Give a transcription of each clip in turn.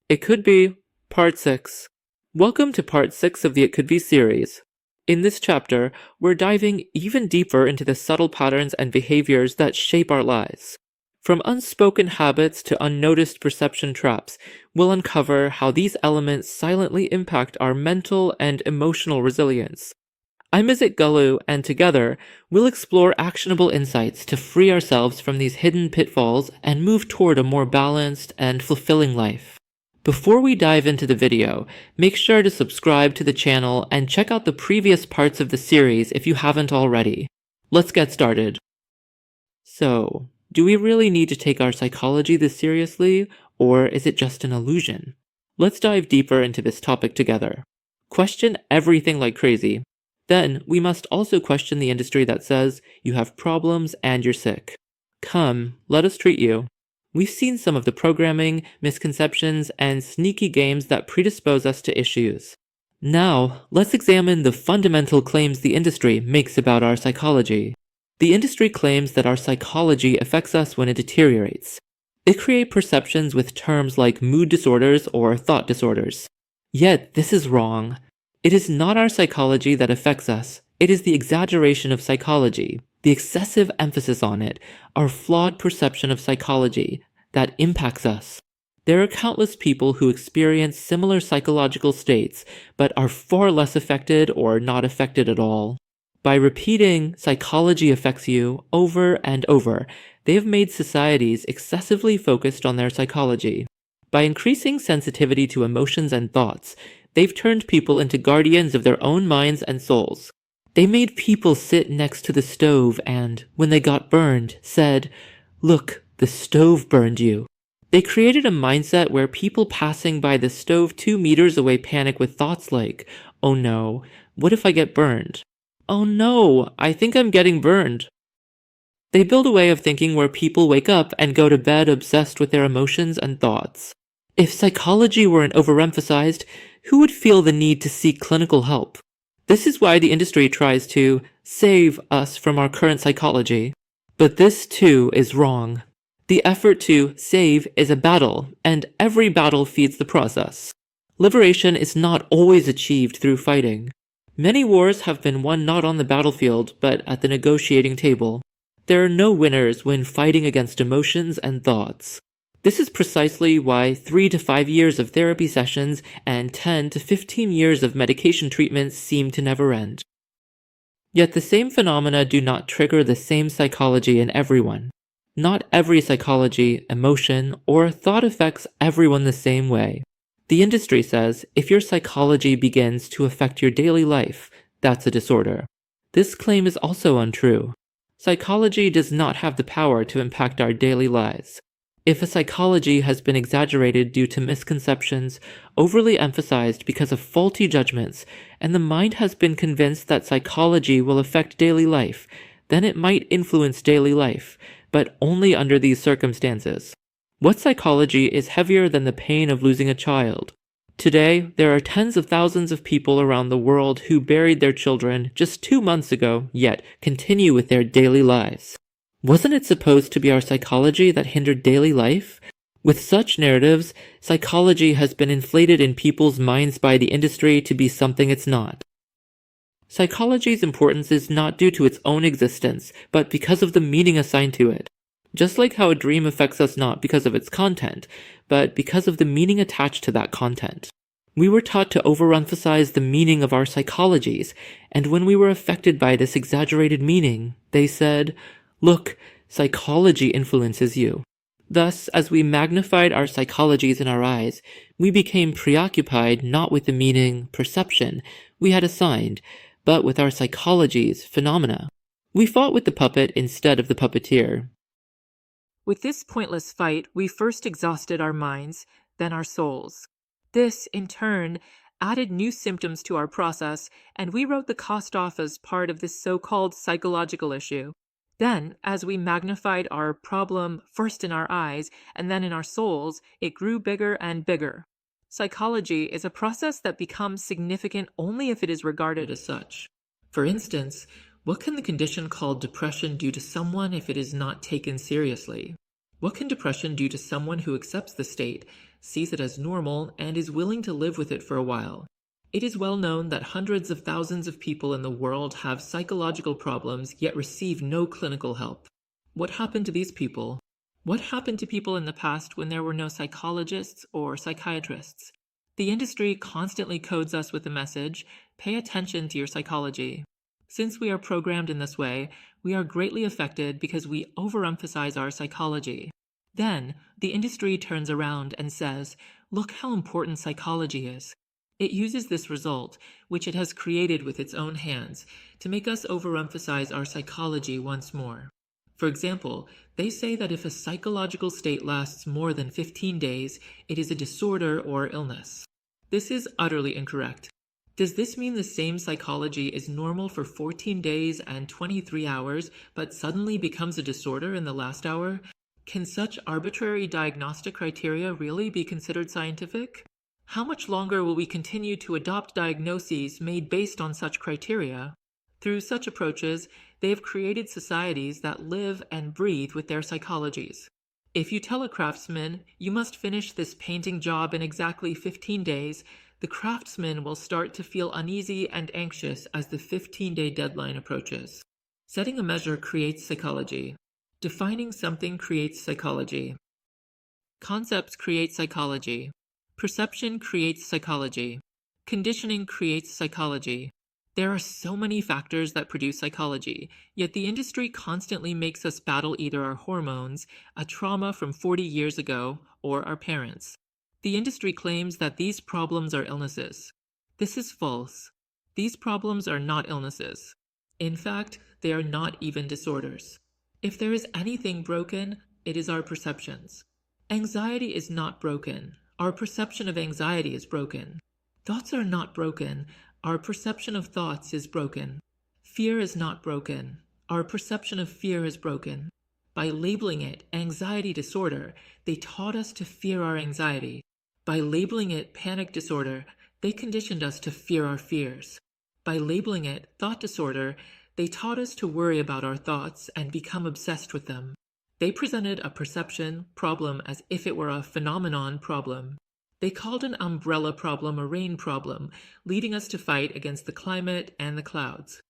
It Could Be, Part 6. Welcome to Part 6 of the It Could Be series. In this chapter, we're diving even deeper into the subtle patterns and behaviors that shape our lives. From unspoken habits to unnoticed perception traps, we'll uncover how these elements silently impact our mental and emotional resilience. I'm Izit Galu, and together, we'll explore actionable insights to free ourselves from these hidden pitfalls and move toward a more balanced and fulfilling life. Before we dive into the video, make sure to subscribe to the channel and check out the previous parts of the series if you haven't already. Let's get started. So, do we really need to take our psychology this seriously, or is it just an illusion? Let's dive deeper into this topic together. Question everything like crazy. Then, we must also question the industry that says you have problems and you're sick. Come, let us treat you. We've seen some of the programming, misconceptions, and sneaky games that predispose us to issues. Now, let's examine the fundamental claims the industry makes about our psychology. The industry claims that our psychology affects us when it deteriorates. They create perceptions with terms like mood disorders or thought disorders. Yet, this is wrong. It is not our psychology that affects us. It is the exaggeration of psychology, the excessive emphasis on it, our flawed perception of psychology that impacts us. There are countless people who experience similar psychological states, but are far less affected or not affected at all. By repeating psychology affects you over and over, they have made societies excessively focused on their psychology. By increasing sensitivity to emotions and thoughts, they've turned people into guardians of their own minds and souls. They made people sit next to the stove and, when they got burned, said, "Look, the stove burned you." They created a mindset where people passing by the stove 2 meters away panic with thoughts like, "Oh no, what if I get burned? Oh no, I think I'm getting burned." They build a way of thinking where people wake up and go to bed obsessed with their emotions and thoughts. If psychology weren't overemphasized, who would feel the need to seek clinical help? This is why the industry tries to save us from our current psychology. But this too is wrong. The effort to save is a battle, and every battle feeds the process. Liberation is not always achieved through fighting. Many wars have been won not on the battlefield, but at the negotiating table. There are no winners when fighting against emotions and thoughts. This is precisely why 3 to 5 years of therapy sessions and 10 to 15 years of medication treatments seem to never end. Yet the same phenomena do not trigger the same psychology in everyone. Not every psychology, emotion, or thought affects everyone the same way. The industry says if your psychology begins to affect your daily life, that's a disorder. This claim is also untrue. Psychology does not have the power to impact our daily lives. If a psychology has been exaggerated due to misconceptions, overly emphasized because of faulty judgments, and the mind has been convinced that psychology will affect daily life, then it might influence daily life, but only under these circumstances. What psychology is heavier than the pain of losing a child? Today, there are tens of thousands of people around the world who buried their children just 2 months ago, yet continue with their daily lives. Wasn't it supposed to be our psychology that hindered daily life? With such narratives, psychology has been inflated in people's minds by the industry to be something it's not. Psychology's importance is not due to its own existence, but because of the meaning assigned to it. Just like how a dream affects us not because of its content, but because of the meaning attached to that content. We were taught to overemphasize the meaning of our psychologies, and when we were affected by this exaggerated meaning, they said, "Look, psychology influences you." Thus, as we magnified our psychologies in our eyes, we became preoccupied not with the meaning, perception, we had assigned, but with our psychology's phenomena. We fought with the puppet instead of the puppeteer. With this pointless fight, we first exhausted our minds, then our souls. This, in turn, added new symptoms to our process, and we wrote the cost off as part of this so-called psychological issue. Then, as we magnified our problem first in our eyes and then in our souls, it grew bigger and bigger. Psychology is a process that becomes significant only if it is regarded as such. For instance, what can the condition called depression do to someone if it is not taken seriously? What can depression do to someone who accepts the state, sees it as normal, and is willing to live with it for a while? It is well known that hundreds of thousands of people in the world have psychological problems yet receive no clinical help. What happened to these people? What happened to people in the past when there were no psychologists or psychiatrists? The industry constantly codes us with the message, pay attention to your psychology. Since we are programmed in this way, we are greatly affected because we overemphasize our psychology. Then, the industry turns around and says, look how important psychology is. It uses this result, which it has created with its own hands, to make us overemphasize our psychology once more. For example, they say that if a psychological state lasts more than 15 days, it is a disorder or illness. This is utterly incorrect. Does this mean the same psychology is normal for 14 days and 23 hours, but suddenly becomes a disorder in the last hour? Can such arbitrary diagnostic criteria really be considered scientific? How much longer will we continue to adopt diagnoses made based on such criteria? Through such approaches, they have created societies that live and breathe with their psychologies. If you tell a craftsman, you must finish this painting job in exactly 15 days, the craftsman will start to feel uneasy and anxious as the 15-day deadline approaches. Setting a measure creates psychology. Defining something creates psychology. Concepts create psychology. Perception creates psychology. Conditioning creates psychology. There are so many factors that produce psychology, yet the industry constantly makes us battle either our hormones, a trauma from 40 years ago, or our parents. The industry claims that these problems are illnesses. This is false. These problems are not illnesses. In fact, they are not even disorders. If there is anything broken, it is our perceptions. Anxiety is not broken. Our perception of anxiety is broken. Thoughts are not broken. Our perception of thoughts is broken. Fear is not broken. Our perception of fear is broken. By labeling it anxiety disorder, they taught us to fear our anxiety. By labeling it panic disorder, they conditioned us to fear our fears. By labeling it thought disorder, they taught us to worry about our thoughts and become obsessed with them. They presented a perception problem as if it were a phenomenon problem. They called an umbrella problem a rain problem, leading us to fight against the climate and the clouds.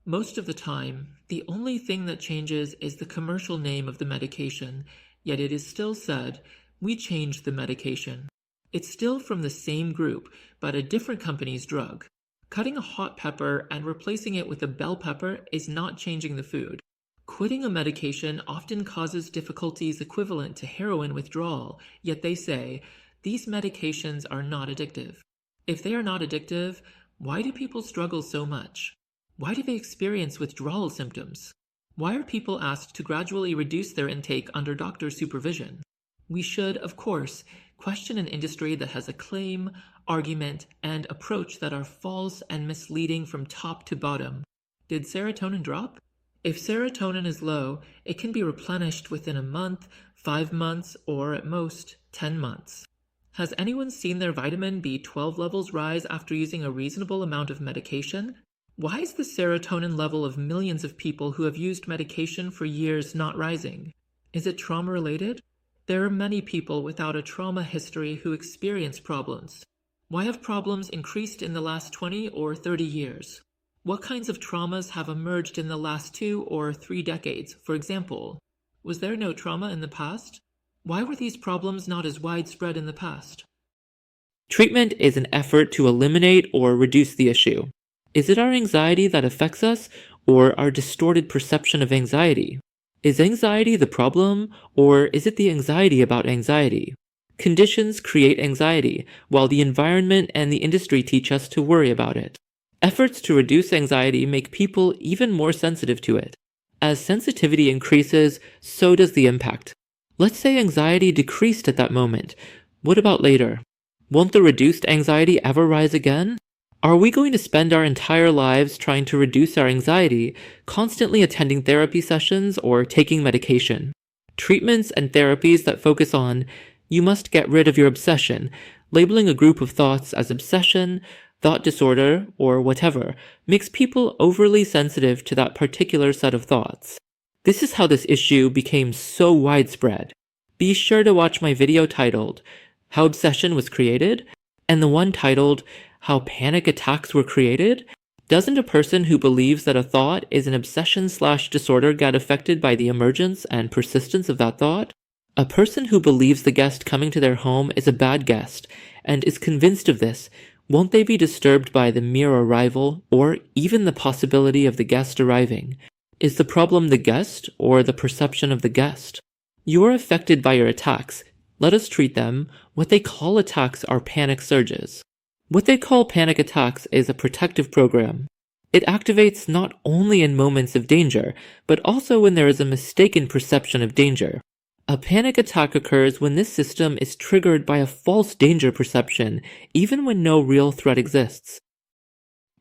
Most of the time, the only thing that changes is the commercial name of the medication, yet it is still said, we changed the medication. It's still from the same group, but a different company's drug. Cutting a hot pepper and replacing it with a bell pepper is not changing the food. Quitting a medication often causes difficulties equivalent to heroin withdrawal, yet they say, these medications are not addictive. If they are not addictive, why do people struggle so much? Why do they experience withdrawal symptoms? Why are people asked to gradually reduce their intake under doctor supervision? We should, of course, question an industry that has a claim, argument, and approach that are false and misleading from top to bottom. Did serotonin drop? If serotonin is low, it can be replenished within a month, 5 months, or at most 10 months. Has anyone seen their vitamin B12 levels rise after using a reasonable amount of medication? Why is the serotonin level of millions of people who have used medication for years not rising? Is it trauma-related? There are many people without a trauma history who experience problems. Why have problems increased in the last 20 or 30 years? What kinds of traumas have emerged in the last 2 or 3 decades, for example? Was there no trauma in the past? Why were these problems not as widespread in the past? Treatment is an effort to eliminate or reduce the issue. Is it our anxiety that affects us, or our distorted perception of anxiety? Is anxiety the problem, or is it the anxiety about anxiety? Conditions create anxiety, while the environment and the industry teach us to worry about it. Efforts to reduce anxiety make people even more sensitive to it. As sensitivity increases, so does the impact. Let's say anxiety decreased at that moment. What about later? Won't the reduced anxiety ever rise again? Are we going to spend our entire lives trying to reduce our anxiety, constantly attending therapy sessions or taking medication? Treatments and therapies that focus on, you must get rid of your obsession, labeling a group of thoughts as obsession, thought disorder, or whatever, makes people overly sensitive to that particular set of thoughts. This is how this issue became so widespread. Be sure to watch my video titled, How Obsession Was Created, and the one titled, How Panic Attacks Were Created. Doesn't a person who believes that a thought is an obsession/disorder get affected by the emergence and persistence of that thought? A person who believes the guest coming to their home is a bad guest, and is convinced of this, won't they be disturbed by the mere arrival, or even the possibility of the guest arriving? Is the problem the guest, or the perception of the guest? You are affected by your attacks. Let us treat them. What they call attacks are panic surges. What they call panic attacks is a protective program. It activates not only in moments of danger, but also when there is a mistaken perception of danger. A panic attack occurs when this system is triggered by a false danger perception, even when no real threat exists.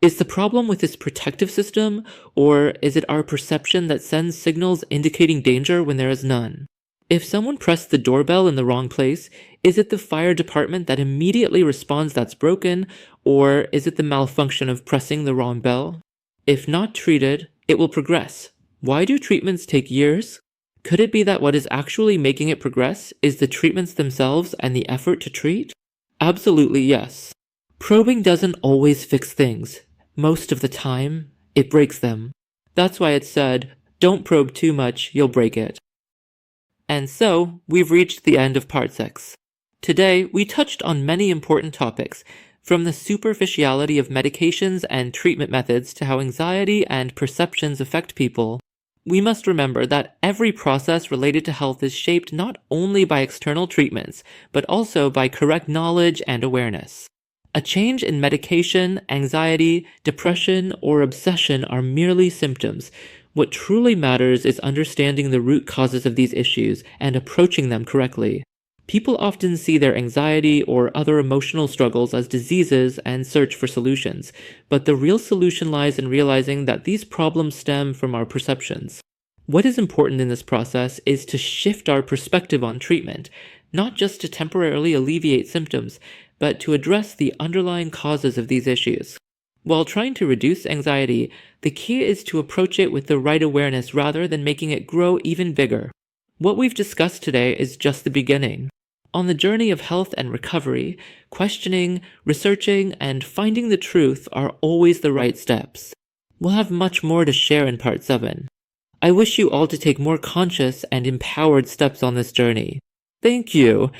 Is the problem with this protective system, or is it our perception that sends signals indicating danger when there is none? If someone pressed the doorbell in the wrong place, is it the fire department that immediately responds that's broken, or is it the malfunction of pressing the wrong bell? If not treated, it will progress. Why do treatments take years? Could it be that what is actually making it progress is the treatments themselves and the effort to treat? Absolutely yes. Probing doesn't always fix things. Most of the time, it breaks them. That's why it's said, don't probe too much, you'll break it. And so, we've reached the end of part 6. Today, we touched on many important topics, from the superficiality of medications and treatment methods to how anxiety and perceptions affect people. We must remember that every process related to health is shaped not only by external treatments, but also by correct knowledge and awareness. A change in medication, anxiety, depression, or obsession are merely symptoms. What truly matters is understanding the root causes of these issues and approaching them correctly. People often see their anxiety or other emotional struggles as diseases and search for solutions, but the real solution lies in realizing that these problems stem from our perceptions. What is important in this process is to shift our perspective on treatment, not just to temporarily alleviate symptoms, but to address the underlying causes of these issues. While trying to reduce anxiety, the key is to approach it with the right awareness rather than making it grow even bigger. What we've discussed today is just the beginning. On the journey of health and recovery, questioning, researching, and finding the truth are always the right steps. We'll have much more to share in part 7. I wish you all to take more conscious and empowered steps on this journey. Thank you.